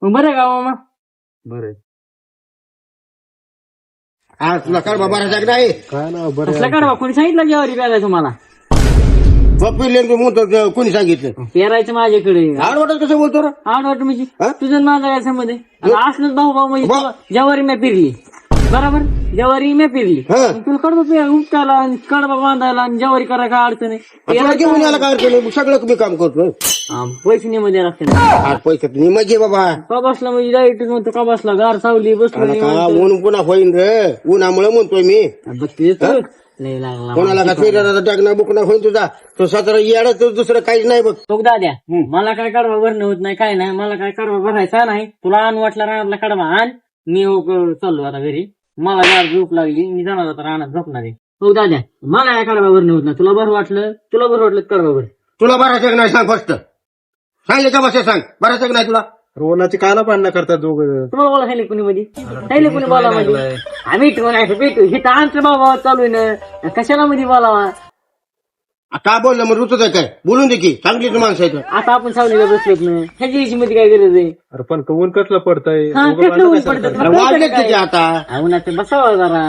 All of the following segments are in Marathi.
मग बरं का मामा? बरं हा तुला कडबा भरायचा नाही काय ना बरं कसला काढवा? कोणी सांगितलं ज्वारी पेरायचं तुम्हाला? पिल्ले म्हणतो कोणी सांगितलं पेरायचं माझ्याकडे. आड वाटत कसं बोलतो रे आड वाटत म्हणजे हा? तुझं माझा काय संबंध आहे? आता असलंच भाऊ भाऊ म्हणजे तुला ज्वारी मी पेरली बरोबर, ज्वारी मी पेरली हा. मग तुला कडबा उपटायला आणि कडबा बांधायला आणि ज्वारी करायला काय अडचण आहे? तुला घेऊन यायला काय अडचण सगळं मी काम करतो पैसे निमध्ये लागते ना. आज पैसे नाही मजे बाबा का बसला म्हणजे डायरेक्ट म्हणतो का बसला गार सावली बसलो आला का निवांत. ऊन पुन्हा होईन रे उन्हामुळे म्हणतोय मी बघतेस तू, लय लागला कोणाला का फिरायला टाकणार बुकणार होईन तुझा तो सतरा येड तर दुसरं काहीच नाही बघ तो दाद्या मला काय कडवा भरणं होत नाही काय नाही, मला काय कडवा भरायचा नाही. तुला आण वाटला रानातला कडवा आण, मी चाललो आता घरी. मला गार झोप लागली, मी जाणार आता रानात झोपणार आहे. हो दाद्या मला काय कडवा भरणं होत नाही. तुला बरं वाटलं कडवा भर. तुला भरायचं नाही सांग फक्त सांगले का बस सांग भरायचं नाही तुला रोनाची काला पाडणं करतात दोघ तुम्हाला बोला सांगितलं कुणी मध्ये सांगितलं कुणी बोला मध्ये आम्ही भेटू हे तर आमचं बाबा चालू आहे ना, कशाला मध्ये बोलावा? का बोललं मग ऋतू काय बोलून दे की चांगली तू माणसं आहे आता आपण सावलीला बसलोत ना, ह्याची मध्ये काय गरज आहे? अरे पण ऊन कसलं पडतंय हा, कसलं ऊन पडतं? तर. वाढले तुझे आता उन्हाचं बसावं जरा,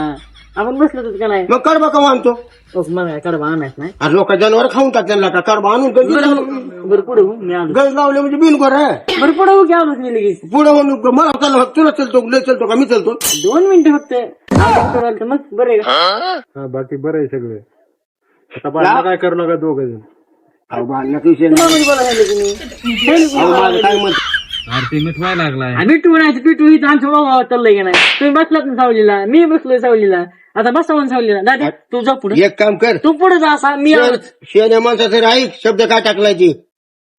आपण बसलो का नाही? मग कडबा का आणतो मला काय कडबा आणायचं नाही. अरे लोक जनावर खाऊन टाक त्यांना का कडबा आणून बरं पुढे हो, मी आलो. गज लावले म्हणजे बिनकोर आहे बरं पुढे हो की आलोच मी लगेच. पुढे म्हणून मला चाललं तुला चलतो लय चलतो का मी चलतो 2 मिनिटं फक्त आपण कराल तर मग बरं आहे का? हा बाकी बरं आहे सगळे आता पाडणं काय करू नका दोघ जण भांडण्याचा विषय नाही. तुम्हाला मध्ये बोला सांगितलं तुम्ही. अहो, माझं काय म्हणत आरती मिठवाय लागलाय पिटू म्हणायचं पिटू इथं आमच्या बाबा चाललंय का नाही? तुम्ही बसलात ना सावलीला, मी बसलोय सावलीला, आता बसा म्हणून सावलीला. दादा तू जा पुढे, एक काम कर तू पुढे जा असा, मी आलोच. शेण्या माणसाचं ऐक शब्द काय टाकलाय ती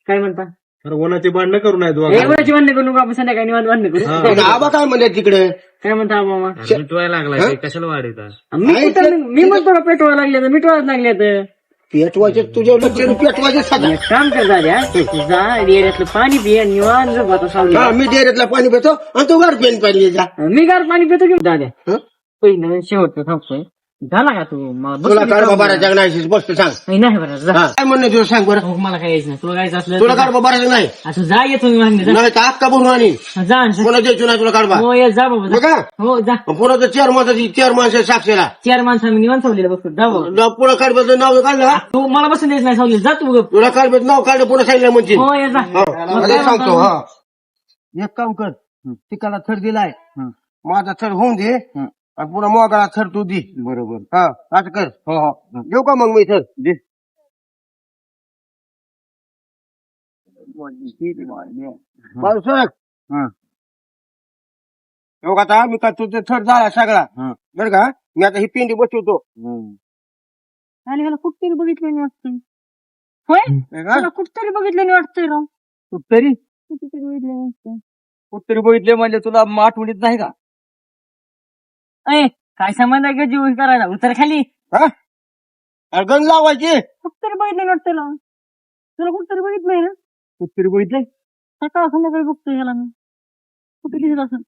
काय म्हणता? अरे उन्हाची भांडणं करू नये दोघ एवढ्याची भांडण करू नका, आपण संध्याकाळी निवांत भांडण करू. आबा काय म्हणले तिकडे काय म्हणता मामा? मिठवाय लागलाय कशाला वाढीता मी म्हणतो ना पेटवायला लागले तर मिटवायला लागले तर पेटवायचे तुझ्या लक्ष पेटवायचे सगळं एक काम कर दाद्या, जा डेऱ्यातलं पाणी पिय निवांत झोप आता सावलीला. हा मी डेअरीतला पाणी पितो आणि तू गार पेन पाहिजे जा मी गार पाणी पितो की दाद्या? हं? पहिलं शेवटचं थांबतोय. झाला का तू? मला बस- तुला कार बाराच्या नाही बसतो सांग नाही बरं जा. हा, काय म्हणणं तुझं सांग बरं हो, मला काय यायचं नाही. तुला जायचं असलं तुला तर कार बाराचं नाही असं जा, येतो मी मागणी जा. नाही तर अक्का भरून आणि जा आणि- कोणा द्यायचो नाही तुला कारबा हो ये जा बाबा जा. बघा हो जा. पुन्हा तर चार माणसं साक्षीला 4 माणसं आम्ही निवांत सावलीला बसतो. जा बाबा. पुन्हा कारब्याचं नाव काढलं हा? तू मला बसून द्यायचं नाही सावलीला, जा तू गप. तुला कारब्याचं नाव काढलं पुन्हा सांगितलं म्हणतील हो ये जा. हो, मला सांगतो हा एक काम कर तिकाला थर दिलाय माझा थर होऊन दे आणि पुन्हा मोगाला थर तू दे बरोबर हा असं कर हो हो देऊ का मग मी थर दे आता मी का तुझं थर झाला सगळा बरं का मी आता ही पिंडी बसवतो आणि ह्याला कुठतरी बघितलं नाही वाटतं. होय ह्याला कुठतरी बघितलं नाही वाटतंय राव. कुठतरी कुठतरी बघितलं नाही वाटतं. कुठतरी बघितले म्हणजे तुला आठवणीत नाही का अय काय संबंध आहे का जीव करायला? उतर खाली. गण लावायची कुठतरी बघितलं नाही वाटतं राव. तुला कुठतरी बघितलंय ना? कुठतरी बघितलंय सकाळ संध्याकाळी बघतोय ह्याला मी. कुठे दिसत असं?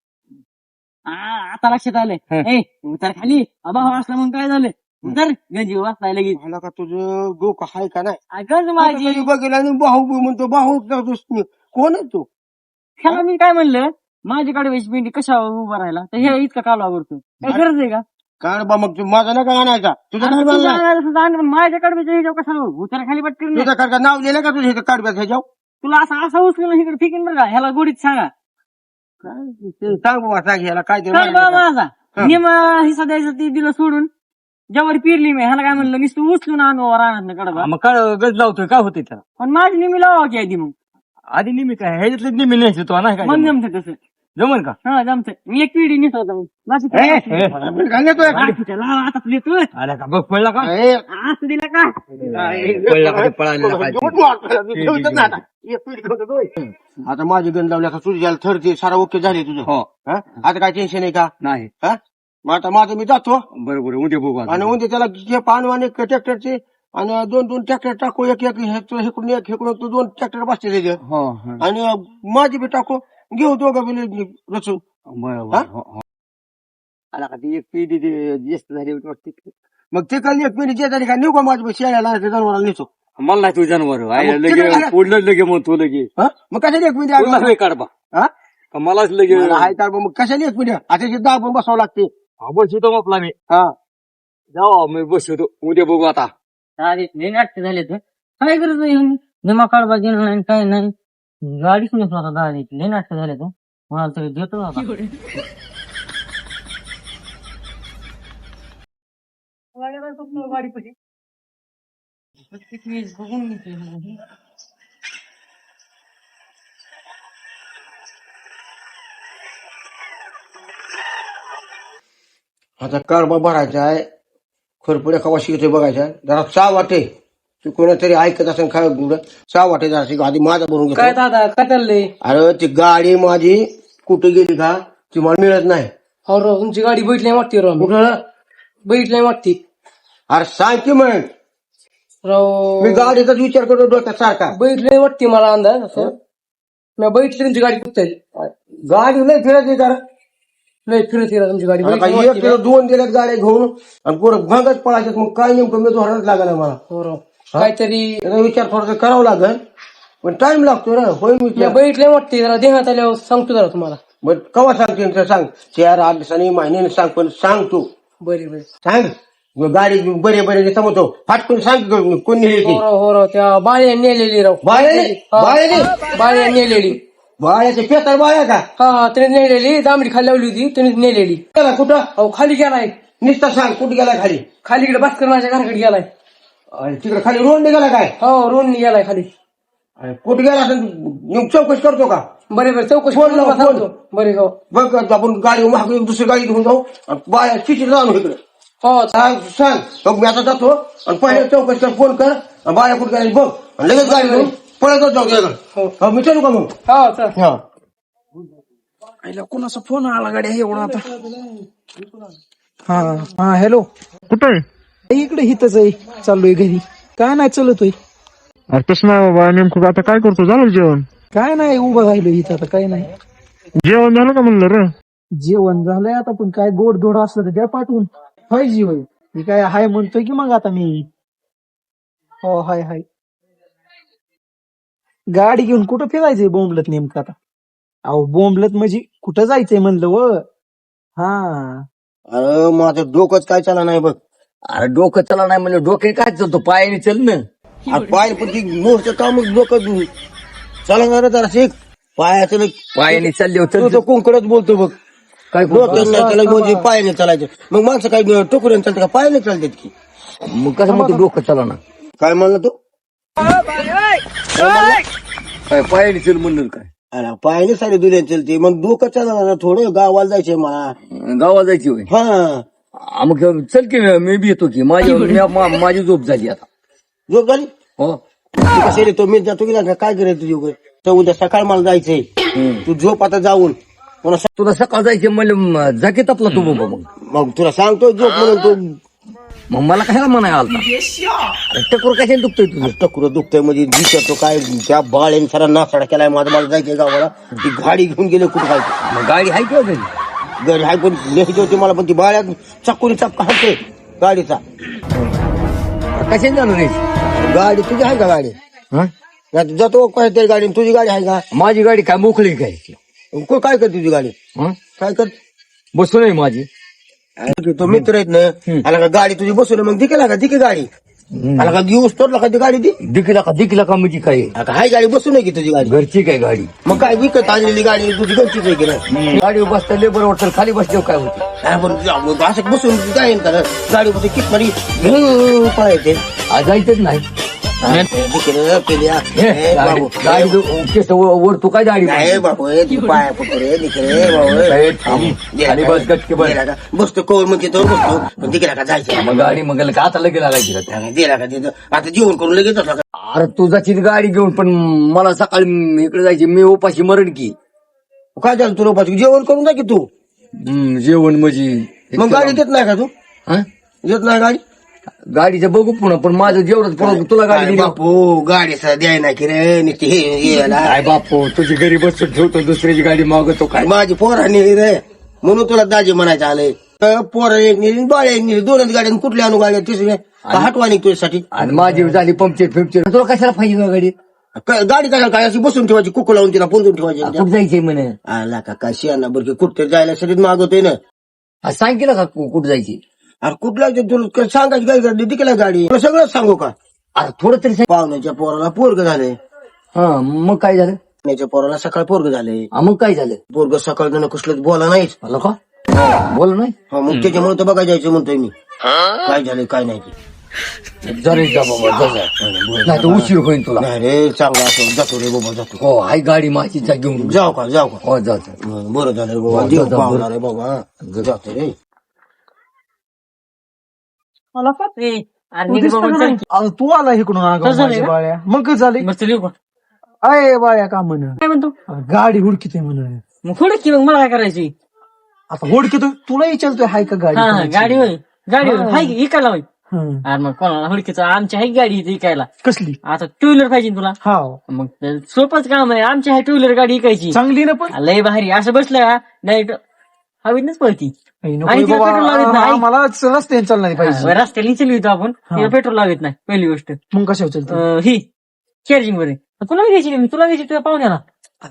आता लक्षात आलंय. ए उतर खाली. अभाव असला म्हणून काय झालं? उतर गंजी वाचलाय लगेच. मला का तुझं डोकं हाय का नाही गंज माझी. बघितलं आणि भाऊ म्हणतो भाऊ कोण आहे तू ह्याला मी काय म्हणलं, माझी कडव्याची पिंडी कशावर उभा राहिला तर हे इतका कालवा करतो. काय गरज आहे का? काय बा मग तू माझा नका आणायचा तुझं काय बनला? माझ्या कडव्याच्या ह्याच्यावर कशाला उतर खाली पटकन. तुझं काय नाव लिहिलं का तुझ्या इथं काढब्यात ह्याच्याव तुला असं उचलून इकडे फिकीन बरं का? ह्याला गोडीत सांगा. सांग बाबा सांग ह्याला काय ते चल बाबा माझा निम हिस्सा द्यायचं ती दिलं सोडून ज्यावर पिरली मी ह्याला काय म्हणलं मी तू उचलून आणू राहणार कडबा. मग काय गज लावतोय काय होते त्याला पण माझी निमी लावा की आधी मग. आधी नेहमी काय ह्याच्यातले नेहमी न्यायचं तो नाही मग जमतं तसं. जमन का हा जमतं. मी एक पिढी नेत होता मग. माझी लावा आता तुझे तू अरे का बघ पडला का असं दिला का? आता माझी गण लावल्या तुझ्या ठरते सारा ओके झाले तुझं हो आता काय टेन्शन आहे का नाही मग आता माझं मी जातो बरोबर उद्या बघू आणि उद्या त्याला पानवाने ट्रॅक्टरचे आणि 2 ट्रॅक्टर टाकू एक हेकडून एक हेकडून 2 ट्रॅक्टर बसते त्याचे आणि माझी बी टाकू घेऊ दोघं बी रचून बरोबर आला का ती एक पिढी जास्त झाली मग ते काल एक पिढी जे झाली का नेऊ का माझी शेळ्याला जनावराला नेतो मला नाही तू जनावर पुढलं लगे म्हणतो लगे मग कशाला एक पिढी काढबा मलाच लगे मला हाय का मग कशाने येत पुढे आता दाबून बसावं लागते बसवतो आपला मी हा जाऊ मी बसवतो उद्या बघू आता आधी लय नाटक झाले तर काय करत नाही जमा काढवा गेलं नाही काय नाही गाडीच नसतो आता दादी लय नाटक झाले तर मला तर देतो आता गाडी पाहिजे बघून घेतोय आता कारभार भरायचा आहे खुरपुड्या कवा शिकतोय बघायचा जरा चा वाटे तू कोणातरी ऐकत असेल काय चा वाटे जरा आधी माझा भरून काय घेतो दादा काय चाललंय अरे ती गाडी माझी कुठे गेली का ती मला मिळत नाही हो राव तुमची गाडी बैठली वाटते राव कुठं बैठली वाटते अरे सांग की मग राव मी गाडीचाच विचार करतो डोक्यात सारखा बैठले वाटते मला अंदाज असं मी बैठली तुमची गाडी कुठे गाडी नाही फिरायची जरा नाही फिरत फिरत तुमची गाडी आता बैठली एक वाटते किलो दोन दिल्यात गाड्या घेऊन आणि पुढं भागत पळायच्यात मग काय नेमकं मी धोरणच लागला मला हो राव काहीतरी त्याचा विचार थोडासा करावा लागेल पण टाइम लागतो ना होईल मी विचार बैठले वाटते जरा देहात आल्यावर सांगतो जरा तुम्हाला मग कवा सांगते ते सांग 4-8 दिवसांनी महिन्याने सांग पण सांग तू बरे बरे सांग मग गाडी बरे बरे समजतो फाटकून सांग कोण नेली ती हो राव त्या बाळ्या नेलेली राव बाळ्या नेलेली बाळ्याचे पेतर बाळ्या का हा त्याने नेलेली दामडी खाली लावली होती त्याने नेलेली गेला कुठं अहो खाली गेलाय नुसतं सांग कुठे गेला खाली खालीकडे भास्कर माझ्या घराकडे गेलाय अरे तिकडे खाली रोड गेला काय हो रोडनी गेलाय खाली अरे कुठे गेला असेल चौकशी करतो का बरे बरे चौकशी फोन लाव, करून सांगतो बरे हो बघ आपण गाडी महाग दुसरी गाडी घेऊन जाऊ आणि बाळ्या चिठी जाणू इकडे हो सांग बघ मी आता जातो आणि पहिल्या चौकशी कर फोन कर आणि बाळ्या कुठे गेली बघ आणि लगेच गाडी घेऊन पळतच जाऊ तुझ्याकडे मी चलू का मग हो चल हा आईला कोणाचा फोन आला गाड्या एवढा आता हा हा हॅलो कुठे इकडे हितच आहे चाललोय घरी काय नाही चलतोय अरे तसं नाही बाबा नेमकं आता काय करतो झालं जेवण काय नाही उभं राहिलो इथं आता काय नाही जेवण झालं का म्हणलं रे जेवण झालंय आता पण काय गोड धोड असलं तर द्या पाठवून होय जी होय मी काय हाय म्हणतोय की मग आता मी हो हाय हाय गाडी घेऊन कुठं फिरायचंय बोंबलत नेमकं आता अहो बोंबलत म्हणजे कुठं जायचंय म्हणलं व हा अरे माझं डोकंच काय चाला नाही बघ अरे डोकं चला नाही म्हणजे डोके काय चालतो पायाने चल ना अरे पाय पण ती मोठं काम डोकं चालणार जरा शिक पायाचं पायाने चालले तू होते तर कोंकडच बोलतो बग काय डोक्यात नाही त्याला म्हणजे पायाने चालायचं मग माणसं काय टोकऱ्याने चालतं का पायाने चालतात की मग कसं म्हणतो डोकं चला ना काय म्हणलं तू काय पायाने चल म्हणलं काय अरे पायाने सारे दुनिया चालते मग डोकं चालणार ना थोडं गावाला जायचंय मला गावाला जायची होय हा मग चल की मी बी येतो की माझी झोप झाली आता झोप झाली हो तू कसं रे तो मी जातो की नाही काय करायचं तुझी तर उद्या सकाळ मला जायचंय तू झोप आता जाऊन पुन्हा तुला सकाळ जायचे मला जाकीत आपला तू बाबा मग मग तुला सांगतो झोप म्हणून तू मग मला कशाला म्हणाय आलता टकोर कशाने दुखतोय तुझं टकुर दुखतंय म्हणजे विचारतो काय त्या बाळेने सारा नासाडा केलाय माझं मला जायचंय गावाला ती गाडी घेऊन गेले कुठं काय मग गाडी आहे किंवा घरी घरी हाय पण लिहायची होती मला पण ती बाळ्या चक्कुनी चपका हाणते गाडीचा कशाने जाणार रे गाडी तुझी आहे का गाडी हा? नाही जातो काय तरी गाडी तुझी गाडी आहे का माझी गाडी काय मोकळी काय काय कर तुझी गाडी हा? काय कर बसू नाही माझी तो मित्र आहेत ना आला का गाडी तुझी बसवलं मग दिकेला का दिके गाडी आला का दिवस तोडला का ती गाडी दी दिखला का म्हणजे काय आता हाय गाडी बसू नाही की तुझी गाडी घरची काय गाडी मग काय विकत आणलेली गाडी तुझी घरचीच आहे की नाही गाडी बसता लेबर वाटतं खाली बसल्यावर काय होते अरे पण असं बसून काय गाडी बसून कित मारी पळायचे जायचंच नाही गाडी केस वर तू काय गाडी नाही बाबू ती पाया पडतो रे निकडे खाली बस गटके बस बसतो कोवर म्हणजे तो बसतो पण तिकडे का जायचं मग गाडी मग का आता लगेच लागायची का दिला का तिथं आता जेवण करून लगेच असला का अरे तू जाशील गाडी घेऊन पण मला सकाळी इकडे जायची मी उपाशी मरण की काय झालं तुला पाहिजे जेवण करून जा की तू जेवण म्हणजे मग गाडी देत नाही का तू हा? देत नाही गाडी गाडीचं बघू पुन्हा पण माझं जेवढंच पुढं तुला गाडी दिली बापू गाडी द्याय नाही की रे नुसती हे काय बापू तुझी घरी बसून ठेवतो दुसऱ्याची गाडी मागतो काय माझी पोरांनी रे म्हणून तुला दाजी म्हणायचं आलंय पोरं एक नेली बाळ एक नेली दोनच गाड्या कुठल्या आणू गाड्या तिसऱ्या हटवा निघ तुझ्यासाठी आणि माझी झाली पंक्चर फिक्चर तुला कशाला पाहिजे का गाडी गाडी काय अशी बसून ठेवायची, कुकू लावून तिला पोंदून ठेवायची. कुठं जायचंय म्हणे? आला का काय शियाना बरं कुठं जायला शरीर मागवतोय ना. सांग केलं का कुठं जायची? अरे कुठला तुला सांगायची काय गर्दी तिकडे गाडी, तुला सगळंच सांगू का? अरे थोडं तरी सांग. पाहुण्याच्या पोराला पोरग झाले, हा मग काय झालं? पाहुण्याच्या पोराला सकाळ पोरग झाले. मग काय झालं? पोरग सकाळ जण कुठलंच बोला नाहीच. मला का बोल नाही? मग त्याच्यामुळे तर बघायला जायचं म्हणतोय मी, काय झालंय काय नाही ते. जरे जा बाबा जा. नाही तर उशीर होईल तुला. नाही रे चांगला असं जातो रे बाबा जातो. हो हाय गाडी माझी जा घेऊन. जाऊ का जाऊ का? हो जा जा. बरं झालं रे बाबा, देव पावणार रे बाबा, जातो रे. मला तू आला इकडून आगाऊ माझ्या बाळ्या, मग काय झाले? मस्त लिहू का? अय बाळ्या का म्हण, काय म्हणतो? गाडी हुडकीते म्हण. मग थोडं की मग मला काय करायची? आता हुडकीतो तुला विचारतोय हाय का गाडी? हा गाडी होय, गाडी होय, हाय की इकायला होय. हं. अरे मग कोणाला हुडकीचं, आमची हाय गाडी इथे इकायला. कसली? आता टू व्हीलर पाहिजे ना तुला? हा मग ते सोपंच काम आहे, आमची हाय टू व्हीलर गाडी इकायची. चांगली ना पण. लय भारी, असं बसलं का नाही हवीतच पळती. नको आणि तिला बाबा, पेट्रोल लागत नाही. मला रस्त्याने चालणार पाहिजे. रस्त्याला चलवितो आपण, तिला पेट्रोल लागत नाही पहिली गोष्ट. मग कशावर चालतं? ही चार्जिंग वर आहे. तुला द्यायची मी, तुला द्यायची तुझ्या पाहुण्याला.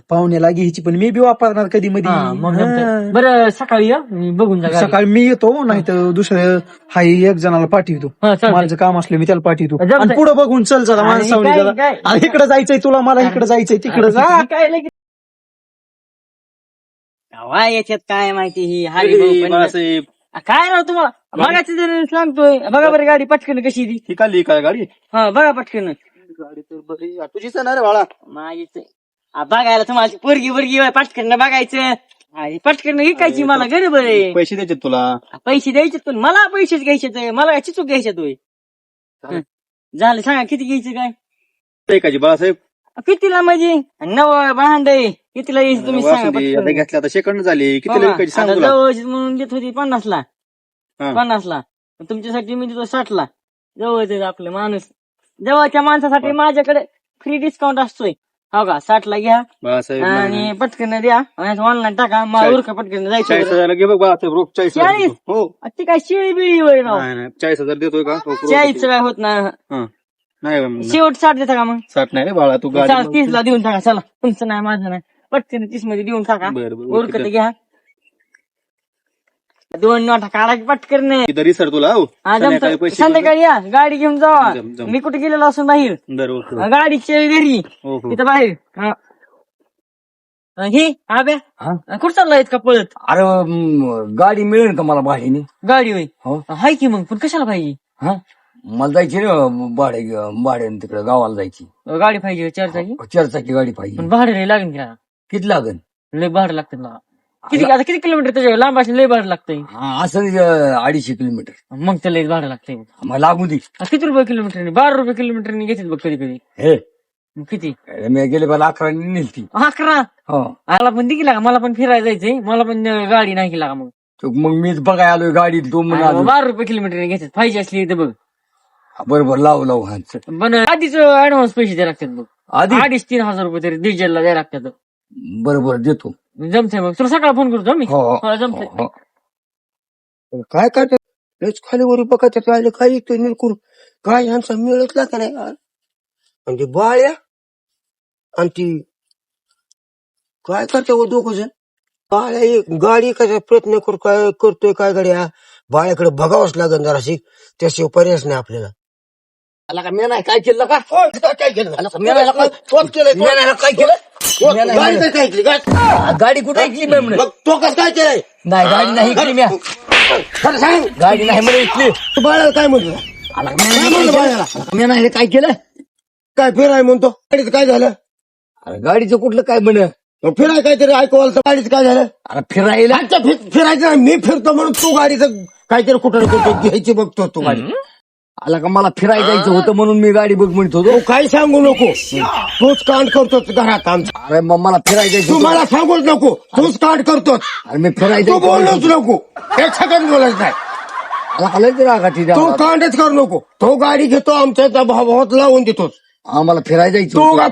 पाहुण्याला घ्यायची पण मी बी वापरणार कधी मध्ये. हा, मग जमतंय. बरं सकाळी या, मी बघून जा गाडी. सकाळी मी येतो, नाही तर दुसऱ्या हाय एक जणाला पाठवतो. हा, चालतंय. माझं काम असलं मी त्याला पाठवतो. जमतंय. आणि पुढे बघून चल जरा आणि माणसावणी काय- जरा. काय- अरे इकडे जायचंय तुला, मला इकडे जायचंय, तिकडे जा. काय लगेच वा याच्यात काय माहिती ही हरी भाऊ पण- बाळासाहेब काय राव तुम्हाला बघायचं जर सांगतोय. बघा बरं गाडी पटकन कशी ती. ही काढली काय गाडी? हा बघा पटकन गाडी तर बरी तुझीच आहे ना रे बाळा. माझीच आहे. बघायला तुम्हाला पोरगी वर्गी पटकन बघायचं. पटकन विकायची मला गरीब आहे. पैसे द्यायचे तुला. पैसे द्यायचे पण मला पैसेच घ्यायचे, मला काय चिचूक घ्यायचे तोय. झालं सांगा किती घ्यायचं काय ऐकायची बाळासाहेब. कितीला म्हणजे नव भांड कितीला यायचं तुम्ही सांगा वासुंदी, आता पटकन. घेतल्या आता सेकंड झाली, किती बघा, ऐकायची सांग आता तुला. जवळची म्हणून देत होती 50 ला. हा. 50 ला तुमच्यासाठी मी देतो 60 ला. जवळच आहे आपलं माणूस. जवळच्या माणसासाठी माझ्याकडे फ्री डिस्काउंट असतोय. हो का 60 ला घ्या बाळासाहेब आणि पटकन द्या, ऑनलाईन टाका. मग उरका पटकन 40,000 जायचं. घे बघ बाळासाहेब, रोख 40,000 40? देतो. हो ती काय शिळी बिळी होय राव. नाही 40,000 देतोय का? हो, रोख 40 देतो. काय होत ना. हा. नाही शेवट 60 देता का मग? 60 नाही रे बाळा, तू चाल गाडी 30 ला देऊन टाका. चला तुमचं नाही माझं नाही, पटकन 30 मध्ये देऊन टाका. बरं, बरं, उरकत ओके. घ्या. 2 नोटा काढायची पटकन. तरी सर तुला हो. हा संध्याकाळी जमतं. पैसे संध्याकाळी या गाडी घेऊन जावा. जम. मी कुठे गेलेलो असून बाहेर बरं, ओके. गाडीच्या घरी हो हो तिथं बाहेर. हा. ही आब्या हा? कुठं चाललाय का पळत? अरे गाडी मिळेल का मला भाडीने? गाडी होय हो हाय की मग पण कशाला पाहिजे? हा मला जायची रे भाड्याने तिकडे गावाला जायची. गाडी पाहिजे 4 चाकी. 4 चाकी गाडी पाहिजे. पण भाडं लय लागेल का? किती लागेल? लय भाडं लागतं मला. आता किती किलोमीटर त्याच्या लांब असेल लय भाडं लागतंय. हा, असं 250 किलोमीटर. मग त्याला लय भाडं लागतंय. मग लागू दे. किती रुपये किलोमीटरने? 12 रुपये किलोमीटरने घेतात बघ कधी कधी. हे मग किती? मी गेले मला 11 नेलती. 11. हो मला पण दिला का? मला पण फिरायला जायचंय. मला पण गाडी नाही केला का मग? मग मीच बघाय आलोय गाडी. तो म्हणा 12 रुपये किलोमीटरने घेतात. पाहिजे असली तर बघ. बरोबर लावू हा. पण आधीच ऍडव्हान्स पैसे द्यायला लागतात बघ. आधी 2,500-3,000 रुपये तरी डिझेलला द्यायला लागतात. बरोबर देतो. जमतंय मग तुला सकाळ फोन करतो मी. हो हो, जमतंय. हो. काय करतात खाली वर बघत राहिलं काय येतोय निरकून, काय ह्यांचा मिळतला का नाही. म्हणजे बाळ्या आणि ती काय करते हो दोघ जण. बाळ्या एक गाडी कसा प्रयत्न करतोय काय गाड्या बाळ्याकडे बघावंच लागेल जराशी, त्याशिवाय पर्यायच नाही आपल्याला. मी नाही काय केलं का? काय केलं काय केलं गाडी काय ऐकली काय? गाडी कुठे ऐकली मी म्हणे? मग तो कसं काय केलंय? नाही गाडी नाही ऐकली मी. खरं सांग, गाडी नाही म्हणे ऐकली. बाळाला काय म्हणतो? मी नाही काय केलं. काय फिराय म्हणतो? गाडीचं काय झालं? अरे गाडीचं कुठलं काय म्हण? मग फिराय काहीतरी ऐकवाल तर गाडीचं काय झालं? अरे फिरायला अच्छा फिरायचं नाही, मी फिरतो म्हणून तू गाडीचं काहीतरी कुठं करतो, घ्यायची बघतो तू गाडी. आला का मला फिरायला जायचं होतं म्हणून मी गाडी बघ म्हणत होतो. तू काही सांगू नको, तूच कांड करतोच घरात आमच्या. अरे मग मला फिरायला जायचं तू होतं. मला सांगूच नको, तूच कांड करतोच. अरे मी फिरायला तू जायचं बोललोच होतं. नको, एक सेकंद बोलायच नाही. आला का लय रागाची तू जाऊ. कांडच करू नको. तो गाडी घेतो आमच्या भावात लावून देतोच. आम्हाला फिरायला जायचं तू होतं.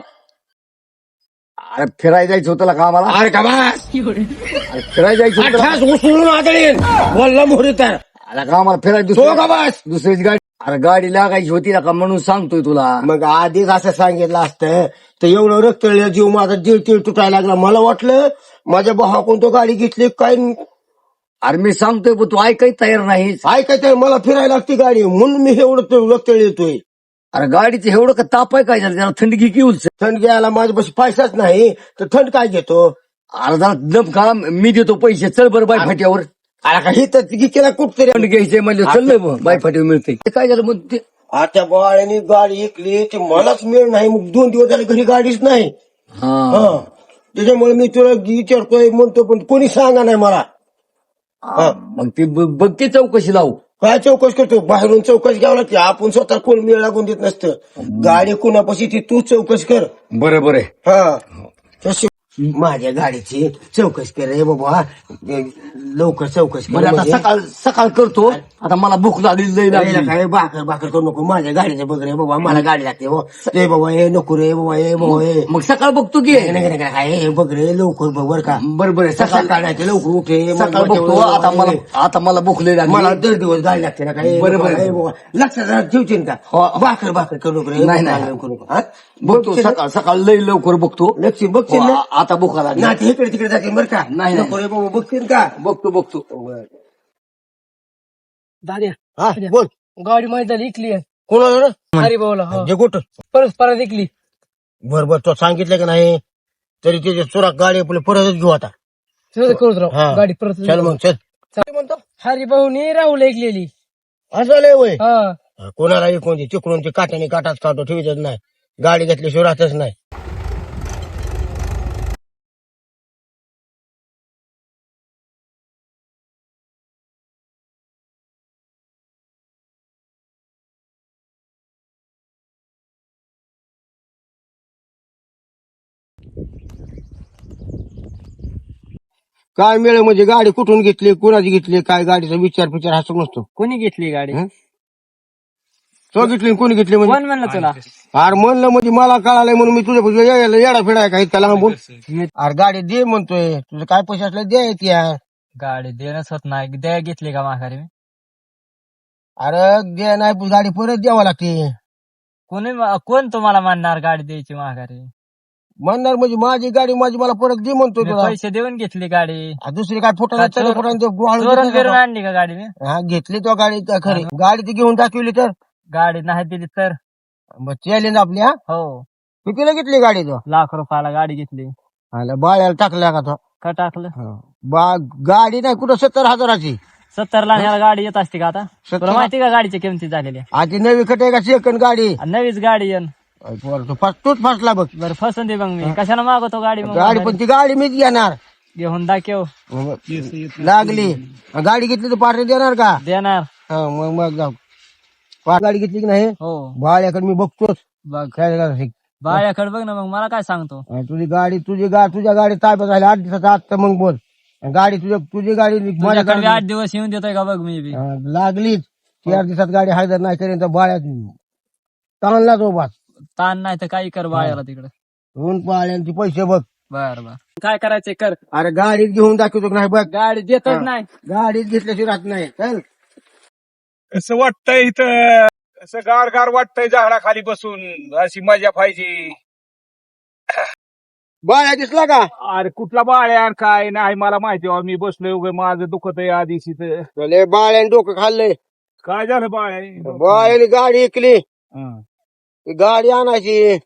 अरे फिरायला जायचं होतं का आम्हाला? अरे का बस अरे फिरायला जायचं होतं. अठ्ठास उचलून आदळीन बोलला मोहरी तर. आला का आम्हाला फिरायला तो का बस दुसरीच गाडी अरे गाडी लागायची होती ना का म्हणून सांगतोय तुला. मग आधीच असं सांगितलं असतं तर एवढं रक्तळलं जीव माझा जीव तुटायला लागला. मला वाटलं माझ्या भावाकडून तो गाडी घेतली काय अरे मी सांगतोय पण तू ऐकायच तयार नाहीस. ऐकायचं मला फिरायला लागते गाडी म्हणून मी एवढं रक्तळ येतोय. अरे गाडीचं एवढं का ताप आहे काय झालं त्याला थंडी की उलच. थंड घ्यायला माझ्यापाशी पैसाच नाही तर थंड काय घेतो. अरे जरा दम का मी देतो पैसे चल बरं बाय फाट्यावर. अरे काही तर केला कुठतरी थंड घ्यायचे म्हणजे चल बाय फाट्यावर मिळते. ते काय झालं मग ते आता बाळ्याने गाडी ऐकली ते मलाच मिळ नाही. मग 2 दिवस झाले घरी गाडीच नाही. हा त्याच्यामुळे मी तुला विचारतोय म्हणतो पण कोणी सांगा नाही मला. मग ते बघ की चौकशी लावू. काय चौकश करतो बाहेरून चौकश घ्यावं लागते. आपण स्वतः कोण मेळ लागून देत नसतं. गाडी कुणापाशी ती तू चौकश कर. बरोबर आहे. हा तशी माझ्या गाडीची चौकश कर रे बाबा. लवकर चौकश कर. बरं आता म्हणजे सकाळ करतो. आता मला भूक लागली लई लागली. काय भाकर करू नको. माझ्या गाडीचं बघ रे बाबा. मला गाडी लागते हो. रे बाबा हे नको रे बाबा. हे बाबा हे मग सकाळ बघतो की. हे बघ रे लवकर बघ बर का. बरोबर आहे. सकाळ नाही ते लवकर उठे. सकाळ बघतो. आता मला भूक लई लागली. मला 1.5 दिवस गाडी लागते ना काय. बरोबर आहे. लक्षात ठेवशील का. भाकर करू नको रे. नाही, नाही. करू नको. हा? बघतो सकाळ लई लवकर बघतो. लक्ष बघशील ना. आता भूका लागली. ना ते इकडे तिकडे जातील बरं का. नाही. नको रे बाबा बघतील का. बघतो. दाद्या हा बोल. गाडी माझी झाली इकली आहे. कोणाला अरे भाऊला जे गोट परत इकली. बर तो सांगितलं का नाही तरी त्याच्या चुरा गाडी आपली परतच घेऊ आता. करूच राव हा. गाडी परत. चल मग चल. म्हणतो हरी भाऊनी राहुल ऐकलेली. असं लय वय. हा कोणाला कोणती चिकडून ते काट्याने काटाच काढतो ठेवतच नाही. गाडी घेतल्याशिवाय राहतच नाही. काय मिळ म्हणजे गाडी कुठून घेतली कुणाची घेतली काय गाडीचा विचार हा नसतो. कोणी घेतली गाडी? हं? तो घेतली कोणी घेतली कोण म्हणजे म्हणलं तुला? अरे म्हणलं म्हणजे मला कळालंय म्हणून मी तुझ्या येडा फिडाय का इतका लांबून. अरे गाडी दे म्हणतोय. तुझं काय पैसे असले द्या यार. गाडी देणंच होत नाही. द्या घेतली का माघारी? अरे दे नाही गाडी परत द्यावं लागते. कोण तुम्हाला मानणार गाडी द्यायची माघारी? म्हणणार म्हणजे माझी गाडी मला परत दे म्हणतोय मी तुला. पैसे देऊन घेतली गाडी. दुसरी काय का चोरून बिरून आणली का गाडी? मी हा घेतली तो गाडी का खरी गाडी ती घेऊन दाखवली तर गाडी नाही दिली तर मग चॅलेंज आपली. हा हो कितीला घेतली गाडी तो? ₹1,00,000 गाडी घेतली. बाळ्याला टाकल्या का तो? का टाकलं? गाडी नाही कुठं 70,000ची. 70 ला ह्याला गाडी येत असते का आता? 70? तुला माहिती का गाडीची किमती झालेली? आधी नवी खट आहे का सेकंड गाडी? नवीच गाडी येऊन. तूच फसला बघ. बरं फसून दे मग. मी कशाला मागवतो गाडी? मग गाडी पण ती गाडी मीच घेणार. घेऊन दाखव. लागली गाडी घेतली तर पार्टी देणार का? देणार. मग जाऊ. गाडी घेतली की नाही हो बाळ्याकडे मी बघतोच. बघ काय करायचं? बाळ्याकडे बघ ना. मग मला काय सांगतो? तुझ्या गाडी ताब्यात झाल्या 8 दिवसाचा आत मग बोल. गाडी तुझी गाडी माझ्याकडे 8 दिवस येऊन देतोय का बघ मी बी. लागलीच 4 दिवसात गाडी हजर नाही करेन तर बाळ्यात ताणला तो बात. ताण नाही तर काही कर बाळ्याला तिकडे. ऊन पाळ्यांचे पैसे बघ. बर काय करायचंय कर. अरे गाडीत घेऊन दाखवतो नाही बघ. गाडी देतच नाही. गाडीत घेतल्याशिवाय राहत नाही. चल. असं वाटतंय इथं असं गार वाटतंय झाडाखाली बसून अशी मजा पाहिजे. बाळ्या दिसला का? अरे कुठला बाळ्या काय नाही मला माहिती. मी बसलोय उगा माझं दुखत आहे आधीच इथं. चले बाळ्याने डोकं खाल्लंय. काय झालं बाळ्या? बाळ्याने गाडी ऐकली. हं. गाडी आणायची.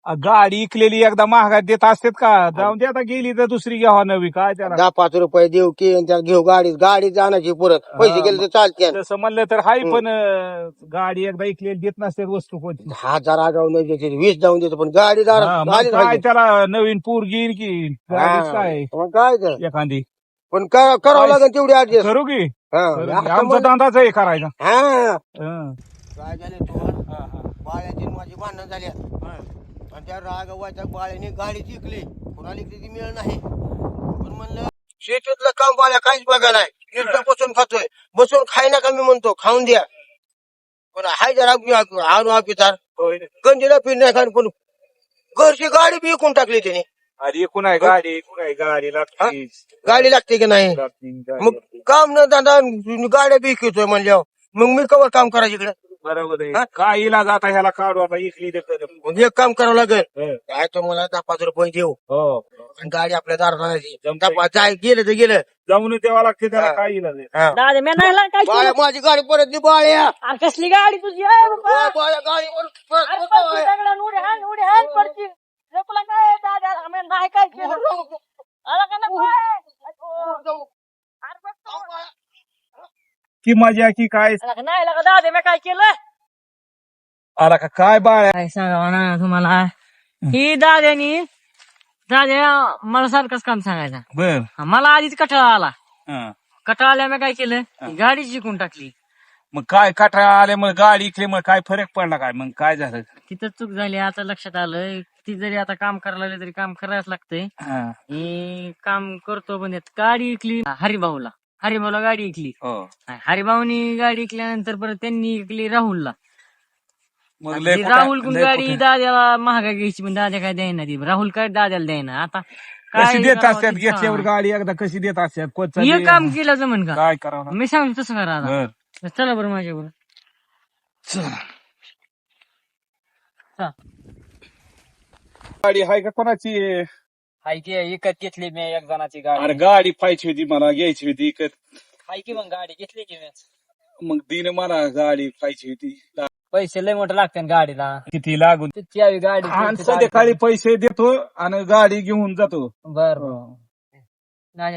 गाडी इकलेली एकदा महागात देत असतात का? जाऊन दे आता गेली तर दुसरी घ्यावा नवी. काय त्याला 10-5 रुपये देऊ की आणि त्याला घेऊ गाडी आणायची परत. पैसे गेले तर चालते. तसं म्हणलं तर हाय पण गाडी एकदा इकलेली देत नसते वस्तू कोणती. 1000 जाऊन नाही देते 20 जाऊन देतो पण गाडी हा, मग काय त्याला नवीन पूर घेईन की गाडीच काय काय तर एखादी पण करावं लागेल तेवढी ऍडजस्ट. करू की आमचा धंदाच आहे करायचा. हं. काय झालं बाळ्याची माझी भांडण झाली आणि त्या रागावायच्या बाळ्याने गाडी जिंकली. कुणाला इकडे ती मिळ नाही पण म्हणलं शेतीतलं काम बाळ्या काहीच बघा नाही. एकदा बसून खातोय. बसून खाय ना का मी म्हणतो खाऊन द्या पण हाय जरा आणू पितार गंजीला पिन नाही खाण पण घरची गाडी बी विकून टाकली त्याने. अरे एकूण आहे गाडी गाडी लागते. गाडी लागते की नाही मग काम न दादा गाड्या बी विकतोय म्हणल्यावर मग मी कवर काम करायची इकडे. बरोबर हा? आहे काय इलाज आता ह्याला काढू आता इकली मग एक काम करावं लागेल हो. काय तो मला 10-5 रुपये देऊ आणि गाडी आपल्या दारात आणायची जमतंय. जाय गेलं तर गेलं जाऊन द्यावा लागते त्याला हा. काय इलाज आहे हा. दादा मी नाही काय केलं? बाळ्या, माझी गाडी परत दे बाळ्या अरे कसली गाडी तुझी आहे बाबा? बाळ्या, गाडी परत अरे पडची दगडानं उडी हाण पडची. रे तुला काय आहे दादा? आम्ही नाही काय केलं. आला का नको आहे? अरे बघ तू. की मजा की काय आला का नाही आला का दादा मी काय केलं? आला का काय बाळ काय सांगावं ना तुम्हाला ही दाद्या मला सारखंच काम सांगायचं. बर मला आधीच कटाळा आला. हा. कटाळा आल्या मी काय केलं ती गाडी जिंकून टाकली. मग काय कटाळा आल्यामुळे गाडी इकल्यामुळे काय फरक पडला काय मग काय झालं तिथं चूक झाली आता लक्षात आलं. ती जरी आता काम करायला लागली तरी काम करायलाच लागतंय. हा. हे काम करतो पण यात गाडी इकली हरिभाऊला गाडी इकली. हो हरिभाऊनी गाडी इकल्यानंतर परत त्यांनी इकली राहुलला. मग आणि लय ती कुठं- राहुल कोण लय गाडी कुठं- दाद्याला महागा घ्यायची पण दाद्या काय द्यायना ती. राहुल काय दाद्याला द्यायना. आता काय कशी देत करावं असतात ते घेतल्यावर सांगा. गाडी एकदा कशी देत असतात कोणचं हे बी- काम केलं जमन का? काय करावं मी सांगतो तसं करा आता. बर चला बरं माझ्याबरोबर. गाडी आहे का कोणाची हाय की विकत घेतली मी एक जणाची गाडी. अरे गाडी पाहिजे होती मला घ्यायची होती इकत हाय की मग गाडी घेतली की मी. मग दिन मला गाडी पाहिजे होती पैसे लय मोठे लागते गाडीला. किती लागून तिची यावी गाडी आणि संध्याकाळी पैसे देतो आणि गाडी घेऊन जातो बर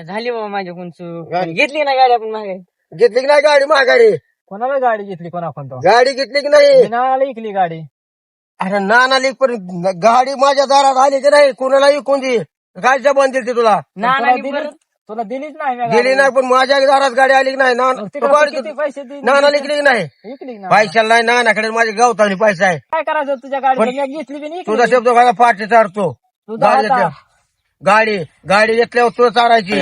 झाली बाबा माझ्या कोणचं घेतली ना गाडी आपण मागे. घेतली की नाही गाडी महागाडी कोणाला गाडी घेतली कोणाकोण गाडी घेतली की नाही नाला इकली गाडी. अरे नाना लिक पण गाडी माझ्या दारात आली की नाही कोणालाही कोणती काय जबान दिली तुला तुला दिलीच नाही मी गेली गाडी. नाही पण माझ्या दारात गाडी आली की नाही मग तिकडं गाडी किती पैसे दिले? नाना लिखली की नाही विकली ना. पैशाला नाही नानाकडे माझ्या गावतानी पैसा आहे काय करायचं तुझ्या गाडीला? मी घेतली की नाही तुझा इकली. शब्द मला पाठी चारतो तुझा गाडी आता. गाडी घेतल्यावर तुला चारायची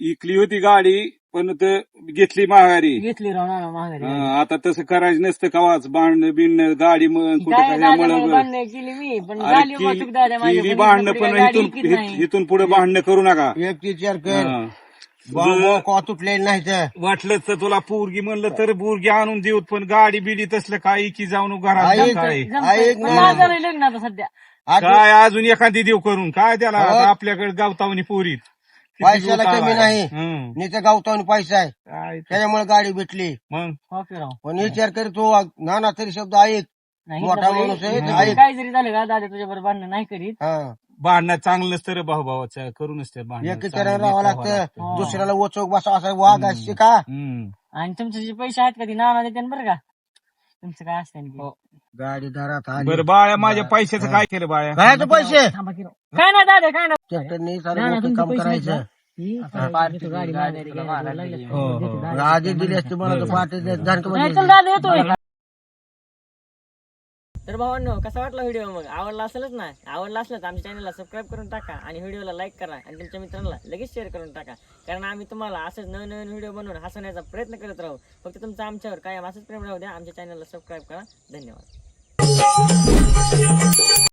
इकली होती गाडी पण ते घेतली माघारी घेतली राव ना माघारी. आता तसं करायचं नसतं कवाच भांडण बिंड गाडी कुठे काय दाद्याला कशामुळे भांडणं केली मी पण झाली बाबा चूक दाद्या माझ्या. केली भांडणं पण गाडी इकीत इथून नाही. इथून पुढे भांडणं करू नका एक विचार कर हा. का तुटलेली नाही तर वाटलंच तर तुला पोरगी म्हणलं तर पोरगी आणून देऊ पण गाडी बिडी तसलं काय की जाऊन घरात ऐक. काय जमतंय. ऐक पण ना. माझं झालंय लग्न आता सध्या. काय अजून एखादी देव करून काय त्याला आता आपल्याकडे गावतावणी पोरीत किती पैशाला उतावळा कमी आहे. नाही हं. नीचं गावतानी पैसा आहे काय ते. त्याच्यामुळे गाडी भेटली मग हो की राव. पण विचार कर तू नाना तरी शब्द ऐक नाही मोठा इथलं माणूस आहे, इथलं ऐक. काय जरी झालं का दादा तुझ्या बरोबर भांडणं नाही करीत. हा भांडणं चांगलं नसतं रे भाऊ भावाचं करूनच ते भांडणं एक चांगलं राहावं राहावं लागतं हो. दुसऱ्याला ओचोक बसा असं वागायची का हं. आणि तुमचे जे पैसे आहेत का ते नाना देते बरं का. तुमचं काय असतं गाडी दारात आली बरं बाळ्या माझ्या पैशाचं काय केलं बाळ्या काय ते पैसे थांबा की राव. काय नाही दादा काय नाही. ट्रॅक्टरने ना, सारं ना, मोठं तुमचे काम पैसे आहेत करायचं ना? ही पार्टी गाडी माघारी घ्यायला लागली. हो, हो. देते दादा. आधी दिली असते मला तर पाठी नाही चल दादा येतोय. तर भावांनो कसा वाटला व्हिडिओ मग आवडला असेलच ना. आवडला असलं तर आमच्या चॅनलला सबस्क्राईब करून टाका आणि व्हिडिओला लाईक करा आणि तुमच्या मित्रांना लगेच शेअर करून टाका. कारण आम्ही तुम्हाला असंच नवीन नवीन व्हिडिओ बनवून हसवण्याचा प्रयत्न करत राहू. फक्त तुमचं आमच्यावर कायम असंच प्रेम राहू द्या. आमच्या चॅनलला सबस्क्राईब करा. धन्यवाद.